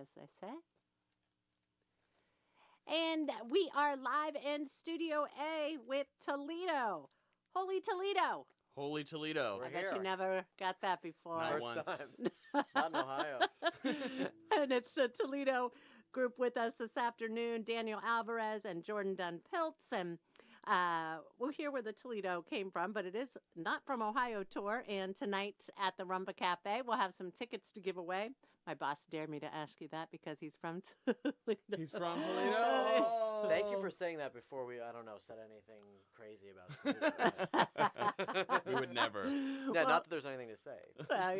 as they say. And we are live in Studio A with Toledo. Holy Toledo. Holy Toledo. I bet you never got that before. Not First once. time. Not in Ohio. And it's the Toledo group with us this afternoon, Daniel Alvarez and Jordan Dunn-Piltz. And we'll hear where the Toledo came from, but it is not from Ohio tour. And tonight at the Rumba Cafe, we'll have some tickets to give away. My boss dared me to ask you that because he's from Toledo. He's from Toledo. Thank you for saying that before we, said anything crazy about Toledo. We would never. Yeah, Well, not that there's anything to say. Well,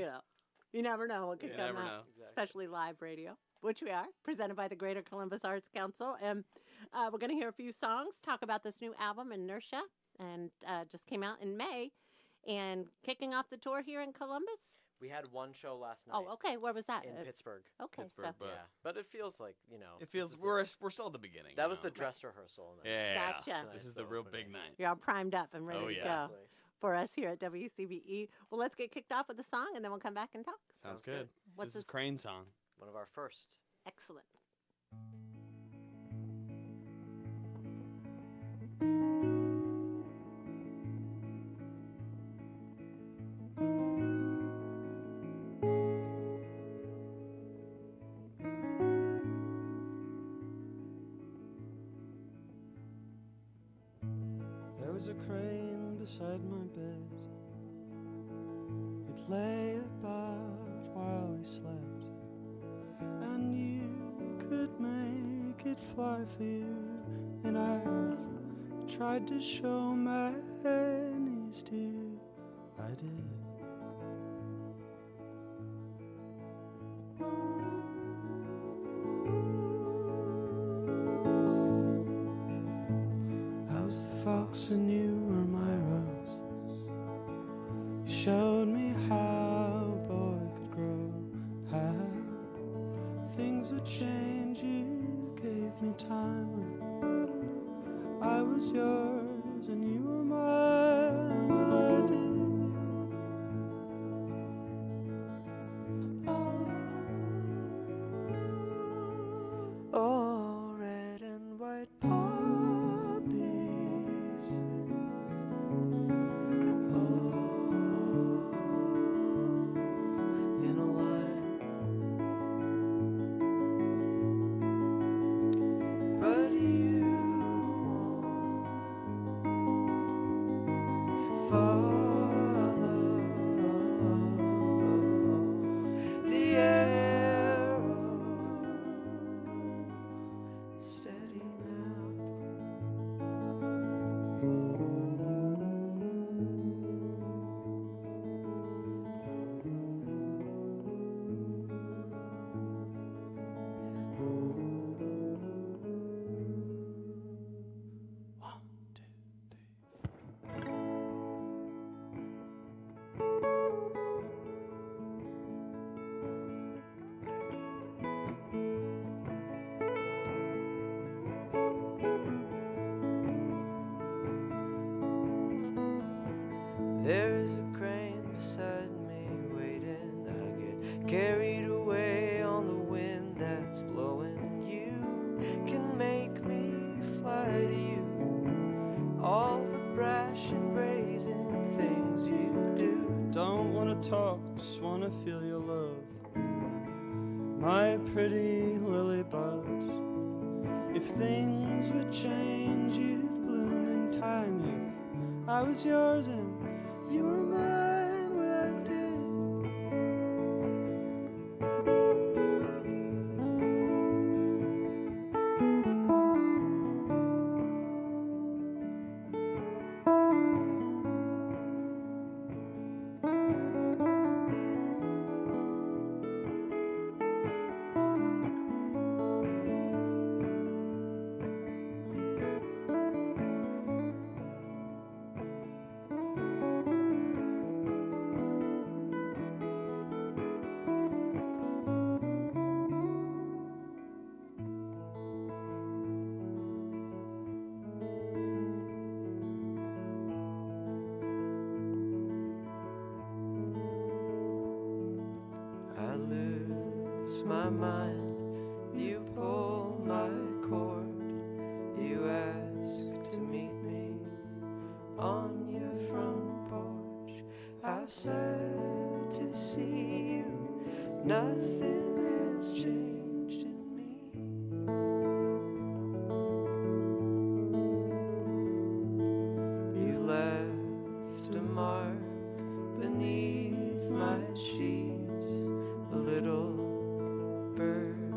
you never know what could You come never out, know. Exactly. especially live radio, which we are, presented by the Greater Columbus Arts Council. And we're going to hear a few songs, talk about this new album, Inertia, and just came out in May. And kicking off the tour here in Columbus. We had one show last night. Oh, okay. Where was that? In Pittsburgh. Okay, Pittsburgh, so. but Yeah, but it feels like, it feels this is we're still at the beginning. that you was know? the dress rehearsal. And Yeah. Gotcha. tonight's This is the real opening. big night. You're all primed up and ready Oh, to yeah. go Exactly. for us here at WCBE. Well, let's get kicked off with a song, and then we'll come back and talk. Sounds Sounds good. good. What's This is this- Crane's song. One of our first. Excellent. There was a crane beside my bed. It lay about while we slept, and you could make it fly for you. And I've tried to show my knees to you. I did. I was the fox and you were my rose. You showed me how a boy could grow, how things would change. You gave me time when I was yours and you were mine. Well, I did. Oh, red and white poppies. Oh, in a line. But you won't follow the arrow. Steady now. 1, 2, 3, 4. There's a crane beside me waiting. I get carried away on the wind that's blowing. You can make me fly to you. All the brash and brazen things you do. Don't wanna talk, just wanna feel your love. My pretty lily bud. If things would change, you'd bloom in time. If I was yours and you were mine, well, I did. I lose my mind on your front porch. How sad to see you. Nothing has changed in me. You left a mark beneath my sheets, a little bird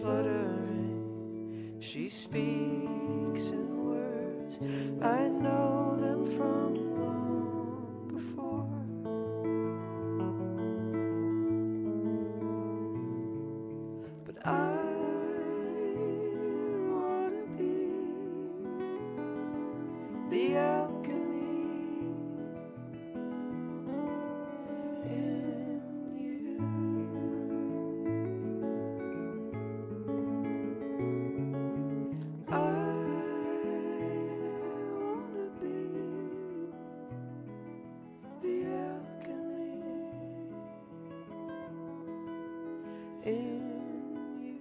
fluttering. She speaks in words, I know them from long before. But I wanna be the alchemy in you. I wanna be the alchemy in you.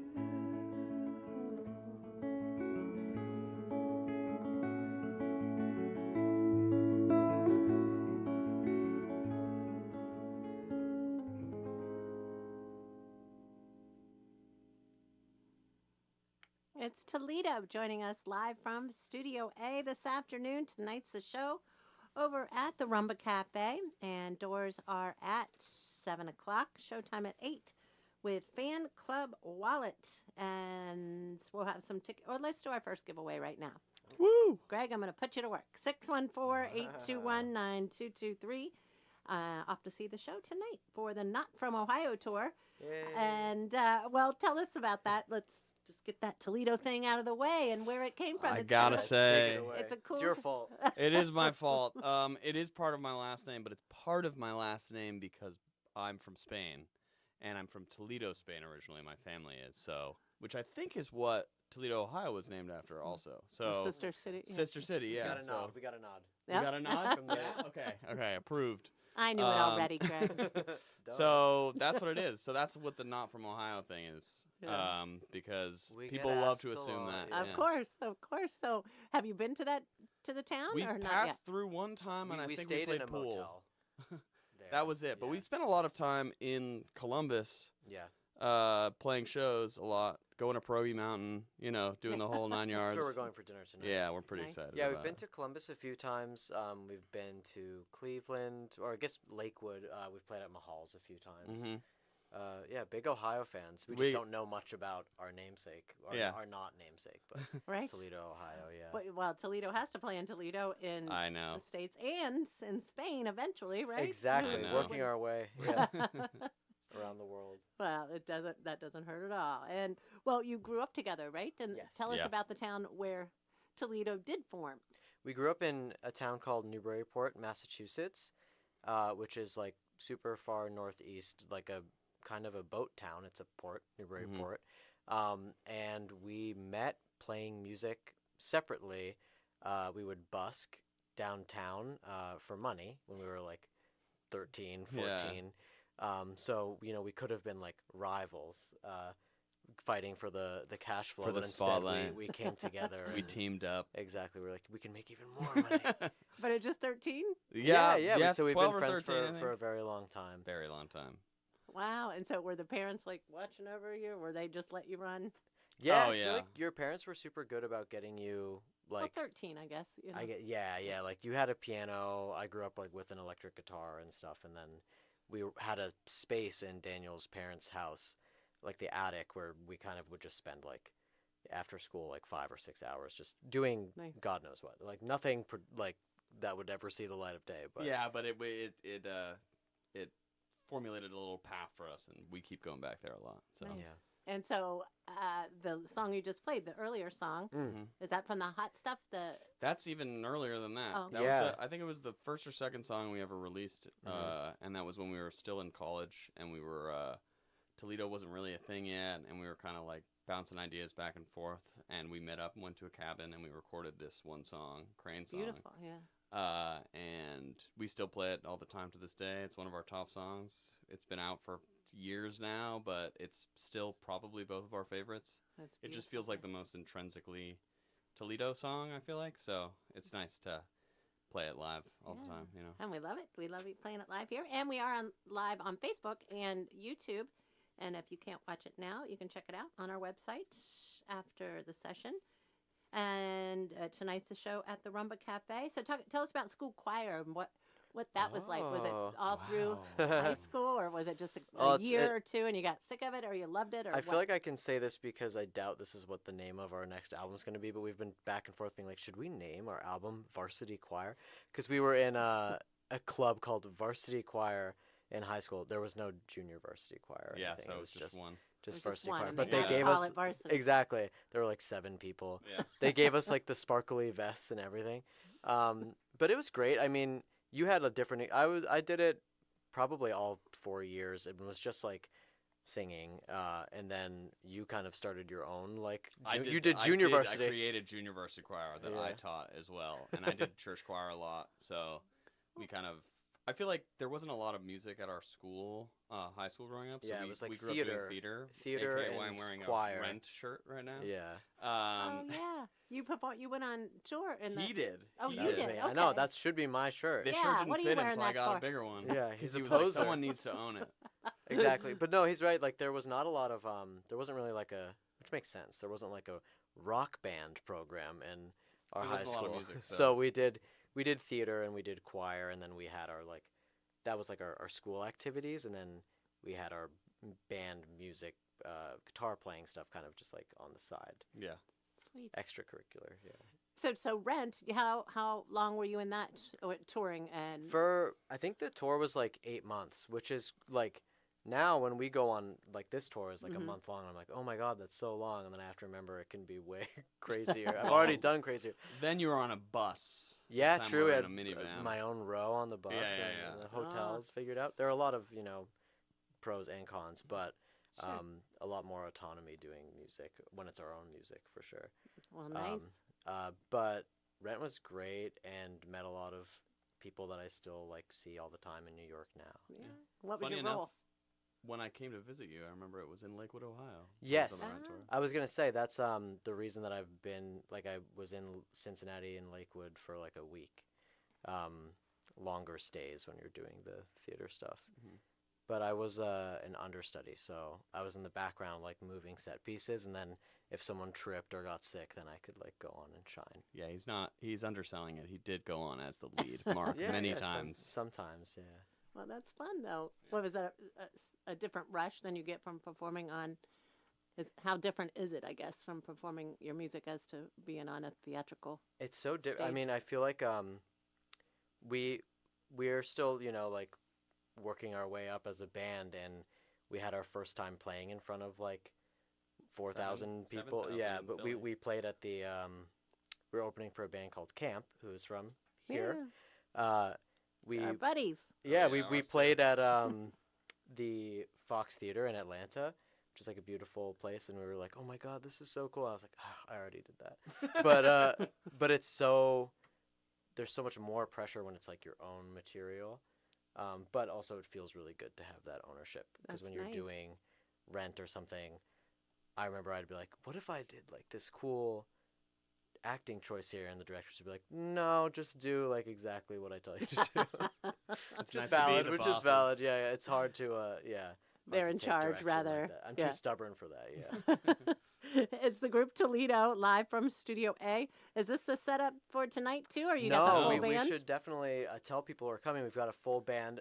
It's Toledo joining us live from Studio A this afternoon. Tonight's the show over at the Rumba Cafe, and doors are at 7 o'clock. Showtime at 8 with Fan Club Wallet. And we'll have some tickets. Or let's do our first giveaway right now. Woo! Greg, I'm going to put you to work. 614-821-9223. Off to see the show tonight for the Not From Ohio tour. Yay. And, well, tell us about that. Let's just get that Toledo thing out of the way and where it came from. I It's gotta cool. say, Take it away. It's a cool. It's your fault. it is my fault. It is part of my last name, but it's part of my last name because I'm from Spain, and I'm from Toledo, Spain originally. My family is so, which I think is what Toledo, Ohio was named after, also. So Sister City. Yeah. Sister City, yeah. We got a so- nod. We got a nod. You Yep. got a nod from Yeah. that? Okay, approved. I knew it already, Greg. Duh. So that's what it is. So that's what the Not From Ohio thing is. Yeah. Because We people get love to asked a assume lot, that. yeah. Of course, of course. So, have you been to the town We've or not passed yet? through one time, and I we think stayed we in played a pool. motel. there. That was it. But Yeah. we spent a lot of time in Columbus, Yeah. playing shows a lot, going to Proby Mountain, doing the whole 9 That's yards. where we're going for dinner tonight. Yeah, we're pretty Nice. excited. Yeah, we've about been it. to Columbus a few times. We've been to Cleveland, or I guess Lakewood. We've played at Mahal's a few times. Mhm. Yeah, big Ohio fans. We We- just don't know much about our namesake, or Yeah. our not namesake, but Right. Toledo, Ohio. Yeah. Well, Toledo has to play in Toledo in I know. the States and in Spain eventually, right? Exactly. I know. Working our way around the world. Well, that doesn't hurt at all. And well, you grew up together, right? And Yes. tell us Yeah. about the town where Toledo did form. We grew up in a town called Newburyport, Massachusetts, which is like super far northeast, like a kind of a boat town. It's a port, Newburyport. And we met playing music separately. We would busk downtown for money when we were like 13, 14. So, we could have been like rivals, fighting for the cash flow. For the but spotlight. instead we came together. We and- teamed up. Exactly. We're like, we can make even more money. But at just 13? Yeah. So we've 12 been or friends 13, I for a think. very long time. Very long time. Wow. And so were the parents like watching over you? Were they just let you run? Yeah, Oh, I feel yeah. like your parents were super good about getting you like. well, 13, I guess. You know. Yeah. Like you had a piano. I grew up like with an electric guitar and stuff, and then had a space in Daniel's parents' house, like the attic, where we kind of would just spend like after school like 5 or 6 hours just doing Nice. God knows what, like nothing like that would ever see the light of day. But Yeah, but it formulated a little path for us, and we keep going back there a lot. So Nice. yeah. And so the song you just played, the earlier song, Mm. is that from the hot stuff? that's even earlier than that. Oh. That Yeah. was I think it was the first or second song we ever released, and that was when we were still in college, and we were Toledo wasn't really a thing yet, and we were kind of like bouncing ideas back and forth, and we met up and went to a cabin, and we recorded this one song, Crane song. Beautiful, yeah. And we still play it all the time to this day. It's one of our top songs. It's been out for years now, but it's still probably both of our favorites. That's It just beautiful. feels like the most intrinsically Toledo song, I feel like. So it's nice to play it live all the Yeah. time, you know. And we love it. We love playing it live here. And we are live on Facebook and YouTube. And if you can't watch it now, you can check it out on our website after the session. And tonight's the show at the Rumba Cafe. So tell us about school choir and what that was like. Was it Oh, all through wow. high school, or was it just a Well, year or two and you got sick of it, or you loved it, or I what? feel like I can say this because I doubt this is what the name of our next album is going to be, but we've been back and forth being like, should we name our album Varsity Choir? Because we were in a club called Varsity Choir in high school. There was no junior varsity choir or Yeah, anything. so It it's was just one. It was just just varsity one, choir. and But they they had to gave call us it varsity. exactly. There were like 7 people. Yeah. They gave us like the sparkly vests and everything. But it was great. I mean, you had a different. I did it probably all 4 years. It was just like singing, and then you kind of started your own like you did junior varsity. I created junior varsity choir that I Yeah. taught as well, and I did church choir a lot. So we kind of. I feel like there wasn't a lot of music at our school, high school growing up. So Yeah, it we, was like we grew up theater- doing theater aka why I'm and wearing choir. a Rent shirt right now. Yeah, Oh yeah, you went on tour in He the. did. Oh, He you that was did? me. I know Okay. that should be my shirt. This Yeah, shirt didn't what are you fit him, wearing so I that got for? a bigger one. Yeah, Because he's he a was like, poser. someone needs to own it. Exactly, but no, he's right. Like there was not a lot of there wasn't really like a, which makes sense. There wasn't like a rock band program in our There high wasn't a school. lot of music, so so- we did theater and we did choir, and then we had our like that was like our school activities, and then we had our band music, guitar playing stuff, kind of just like on the side, Yeah. Sweet. extracurricular. Yeah. So Rent. How long were you in that touring and? For I think the tour was like 8 months, which is like now when we go on like this tour is like Mhm. a month long. I'm like, oh my god, that's so long, and then I have to remember it can be way crazier. I've already done crazier. Then you were on a bus. This Yeah, time true. we I had had a minivan. my own row on the bus Yeah, yeah, and yeah. the hotels figured out. There are a lot of pros and cons, but Sure. a lot more autonomy doing music when it's our own music for sure. Well, nice. But Rent was great and met a lot of people that I still like see all the time in New York now. yeah. What was Funny your enough, role? when I came to visit you, I remember it was in Lakewood, Ohio. I was Yes. on the Rent tour. I was gonna say that's the reason that I've been like I was in Cincinnati and Lakewood for like a week, longer stays when you're doing the theater stuff. Mhm. But I was an understudy, so I was in the background like moving set pieces, and then if someone tripped or got sick, then I could like go on and shine. Yeah, he's underselling it. He did go on as the lead, Mark, many times. Sometimes, yeah. Well, that's fun though. What was that? A different rush than you get from performing on? How different is it? I guess from performing your music as to being on a theatrical. It's so different. I Stage. mean, I feel like we're still like working our way up as a band, and we had our first time playing in front of like 4,000 people. 7,000 Yeah, in but Philly. we played at the we were opening for a band called Camp, who's from here. We Our buddies. yeah, yeah, we ours too. played at the Fox Theater in Atlanta, which is like a beautiful place, and we were like, oh my god, this is so cool. I was like, I already did that. But it's so there's so much more pressure when it's like your own material, but also it feels really good to have that ownership, because when That's you're nice. doing Rent or something, I remember I'd be like, what if I did like this cool acting choice here, and the directors would be like, no, just do like exactly what I tell you to do. It's Which nice is to be valid, the which is bosses. valid. Yeah, yeah, it's hard to yeah. hard They're to in take charge, direction like rather. that. I'm Yeah. too stubborn for that. Yeah. It's the group Toledo live from Studio A. Is this the setup for tonight too, or you got the No, full we band? should definitely tell people who are coming. We've got a full band,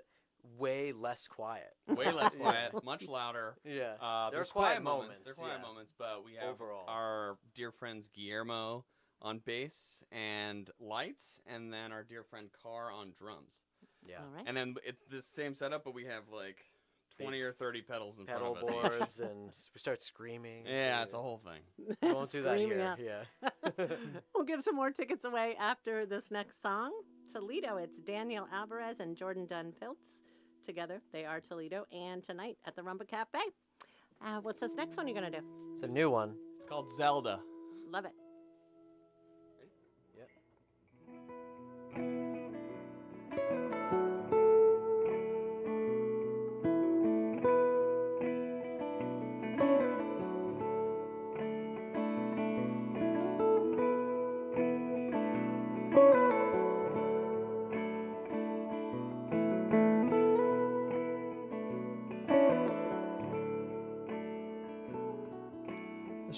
way less quiet. Way less Yeah. quiet, much louder. Yeah. There are There's quiet moments. moments, There are quiet yeah. moments, but we have Overall. our dear friends Guillermo on bass and lights, and then our dear friend Carr on drums. Yeah. All right. And then it's the same setup, but we have like 20 or 30 pedals in Pedal front of us. each. boards, and we start screaming. Yeah, it's a whole thing. We won't do that Screaming here. out. Yeah. We'll give some more tickets away after this next song. Toledo, it's Daniel Alvarez and Jordan Dunn Piltz together. They are Toledo, and tonight at the Rumba Cafe. What's this next one you're going to do? It's a new one. It's called Zelda. Love it.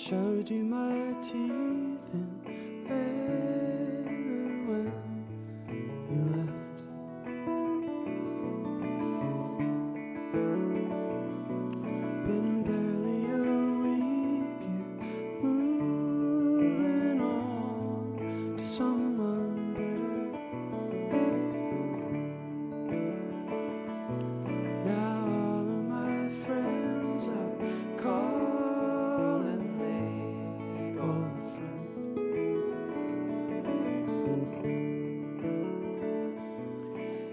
showed you my teeth in anger when you left. Been barely a week here, moving on to someone better. Now all of my friends are calling me old friend.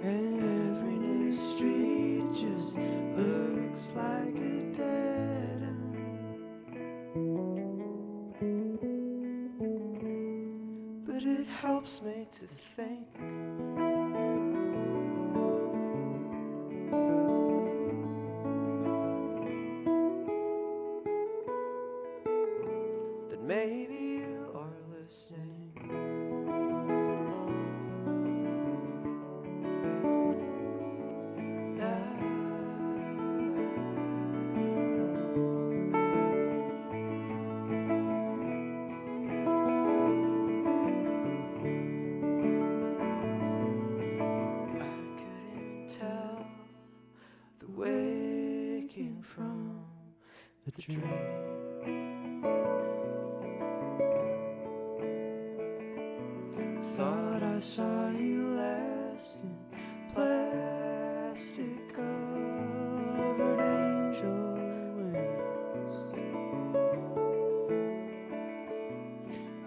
And every new street just looks like a dead end. But it helps me to think that maybe you are listening. I couldn't tell the waking from the dream. Thought I saw you last in plastic covered angel wings.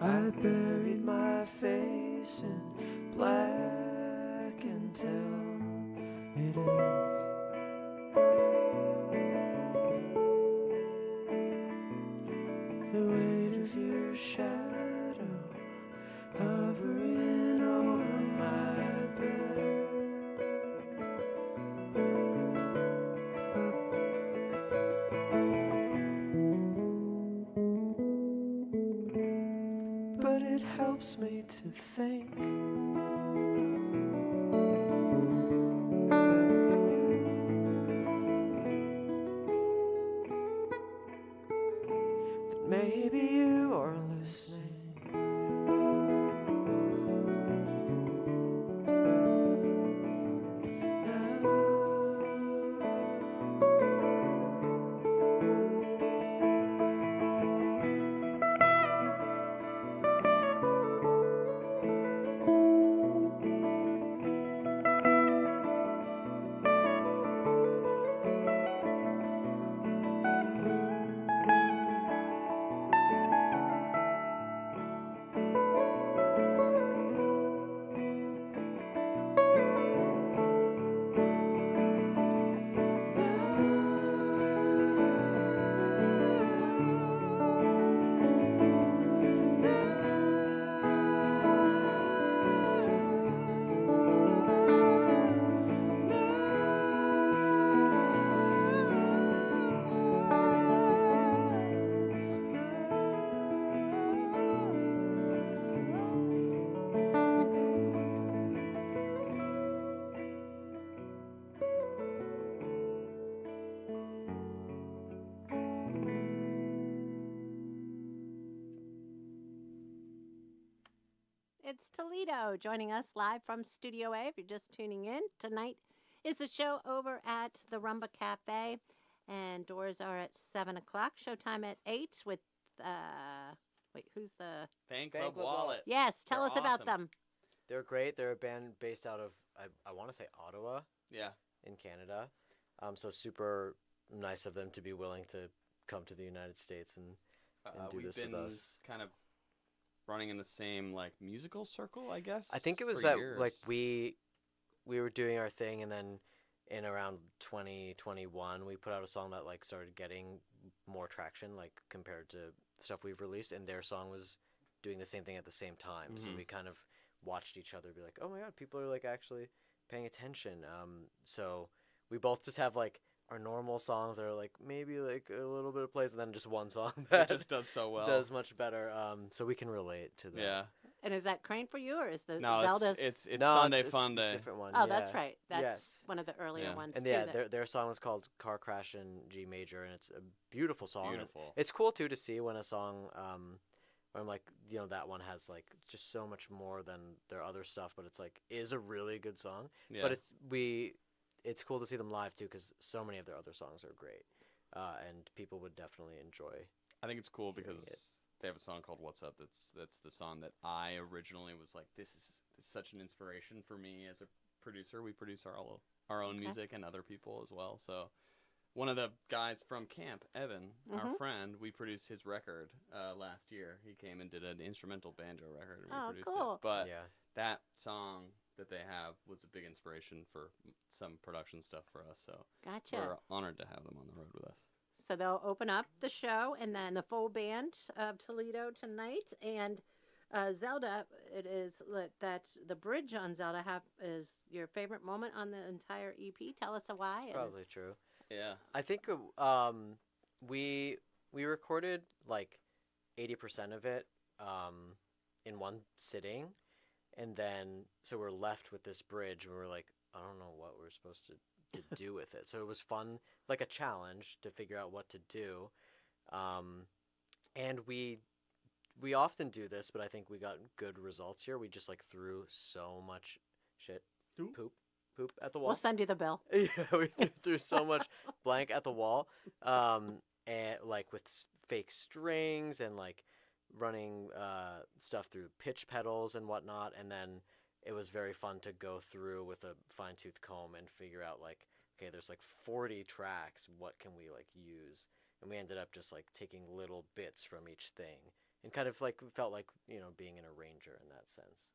I buried my face in black until it ends. The weight of your shadow hovering over my bed. But it helps me to think that maybe you are listening. It's Toledo joining us live from Studio A. If you're just tuning in, tonight is the show over at the Rumba Cafe, and doors are at 7 o'clock. Showtime at 8 with, wait, who's the... Fan Fan Club Club Wallet. Wallet. Yes, tell They're us about awesome. them. They're great. They're a band based out of, I want to say Ottawa Yeah. in Canada. So super nice of them to be willing to come to the United States and do We've this been with us. kind of running in the same like musical circle, I guess. I think it was for that years. like we were doing our thing, and then in around 2021 we put out a song that like started getting more traction like compared to stuff we've released, and their song was doing the same thing at the same time. So Mhm. we kind of watched each other be like, oh my god, people are like actually paying attention. So we both just have like our normal songs that are like maybe like a little bit of plays, and then just one song It that just does so well. does much better. So we can relate to that. Yeah. And is that Crane for you, or is the No, Zelda's? it's No, Sunday it's Fun a Day. different one. Oh, that's yeah. right. That's Yes. one of the earlier Yeah. ones And too. yeah, that- their song was called "Car Crash" in G major, and it's a beautiful song. and Beautiful. It's cool too to see when a song, where I'm like, that one has like just so much more than their other stuff, but it's like is a really good song. Yeah. But it's cool to see them live too, because so many of their other songs are great, and people would definitely enjoy. I think it's cool hearing because it. they have a song called "What's Up." That's the song that I originally was like, this is such an inspiration for me as a producer. We produce our own Okay. music and other people as well. So one of the guys from camp, Evan, our Mhm. friend, we produced his record last year. He came and did an instrumental banjo record, and we Oh, produced cool. it. But Yeah, that song that they have was a big inspiration for some production stuff for us. So Gotcha. we're honored to have them on the road with us. So they'll open up the show, and then the full band of Toledo tonight, and Zelda. It is that the bridge on Zelda is your favorite moment on the entire EP. Tell us why. it's probably true. Yeah. I think we recorded like 80% of it in one sitting, and then so we're left with this bridge, and we're like, I don't know what we're supposed to do with it. So it was fun, like a challenge to figure out what to do, and we often do this, but I think we got good results here. We just like threw so much shit, poop at the wall. We'll send you the bill. Yeah, we threw so much blank at the wall, and like with fake strings and like running stuff through pitch pedals and whatnot. And then it was very fun to go through with a fine tooth comb and figure out like, okay, there's like 40 tracks. What can we like use? And we ended up just like taking little bits from each thing and kind of like felt like being an arranger in that sense.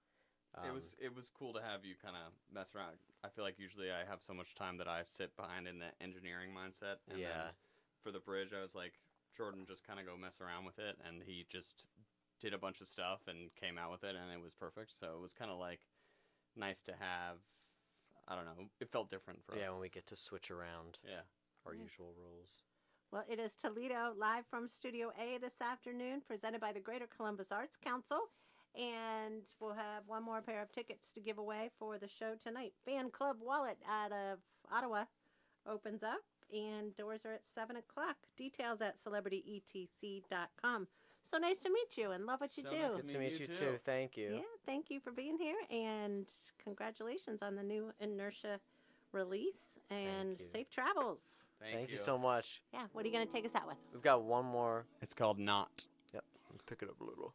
It was cool to have you kind of mess around. I feel like usually I have so much time that I sit behind in the engineering mindset. And Yeah. then for the bridge, I was like, Jordan, just kind of go mess around with it, and he just did a bunch of stuff and came out with it, and it was perfect. So it was kind of like nice to have. I don't know. It felt different for us. Yeah, when we get to switch around Yeah. our Yeah. usual roles. Well, it is Toledo live from Studio A this afternoon, presented by the Greater Columbus Arts Council. And we'll have one more pair of tickets to give away for the show tonight. Fan Club Wallet out of Ottawa opens up, and doors are at 7 o'clock. Details at celebrityetc.com. So nice to meet you, and love what you So do. nice Good to meet you too. Thank you. Yeah, thank you for being here, and congratulations on the new Inertia release, and you. safe travels. Thank you so much. Yeah, what are you going to take us out with? We've got one more. It's called Not. Yep. Let's pick it up a little.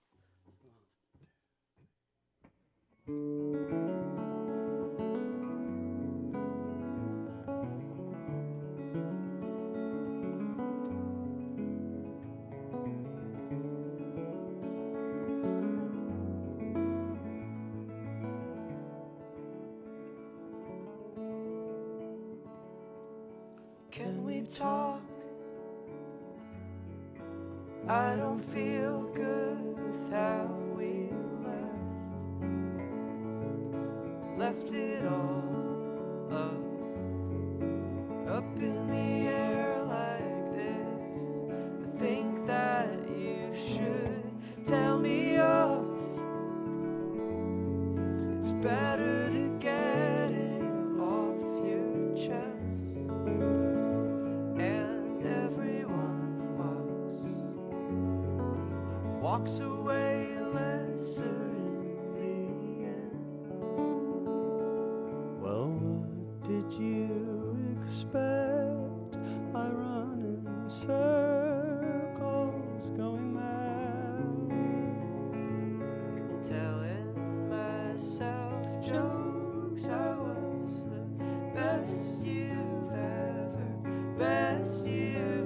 Can we talk? I don't feel good with how we left it all up in the air like this. I think that you should tell me off. It's better to get it off your chest. And everyone walks away lesser in the end. Well, what did you expect? I run in circles, going mad, telling myself jokes. I was the best you've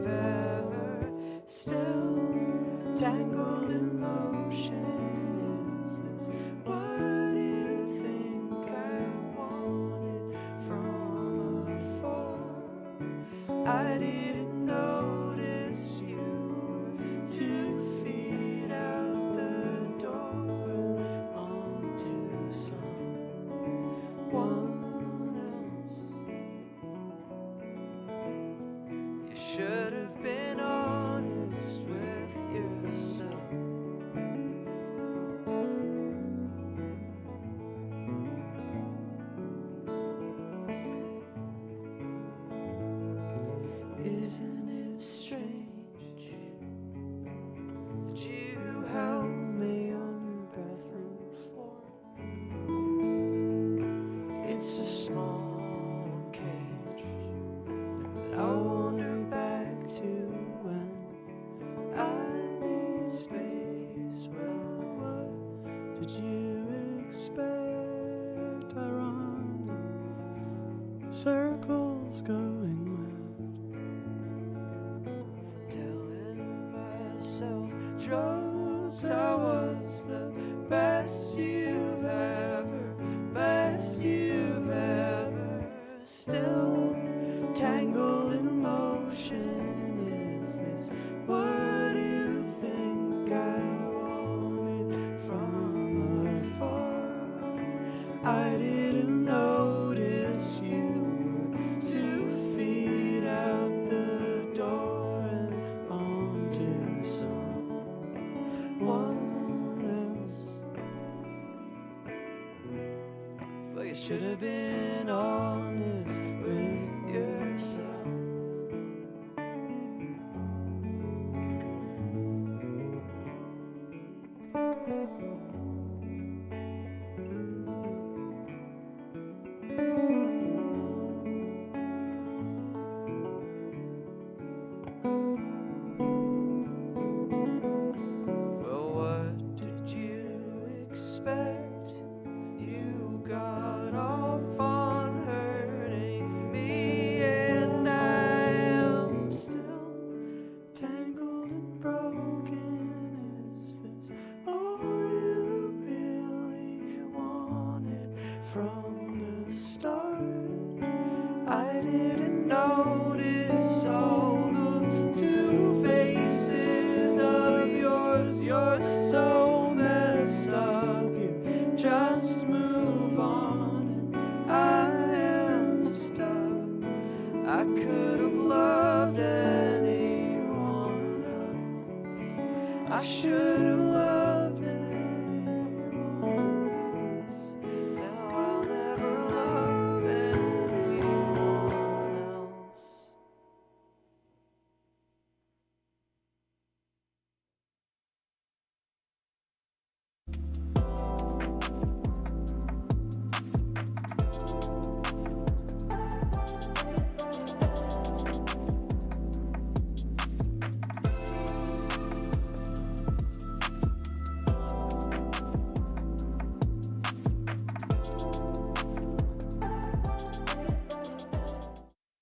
ever, still tangled in motion. Is this what you think I wanted from afar? I didn't notice you were 2 feet out the door and onto someone else. You should have been honest with yourself. Isn't it strange that you held me on your bathroom floor? It's a small cage that I wander back to when I need space. Well, what did you expect? Ironic circles going mad, telling myself drugs I was the best you've ever, best you've ever. Still tangled in motion. Is this what you think I wanted from afar? I didn't notice you were 2 feet out the door and onto someone else. Well, you should have been honest with yourself. Well, what did you expect? You got off on hurting me, and I am still tangled and broken. Is this all you really wanted from the start? I didn't notice all those 2 faces of yours. You're so messed up, you just move on, and I am stuck. I could have loved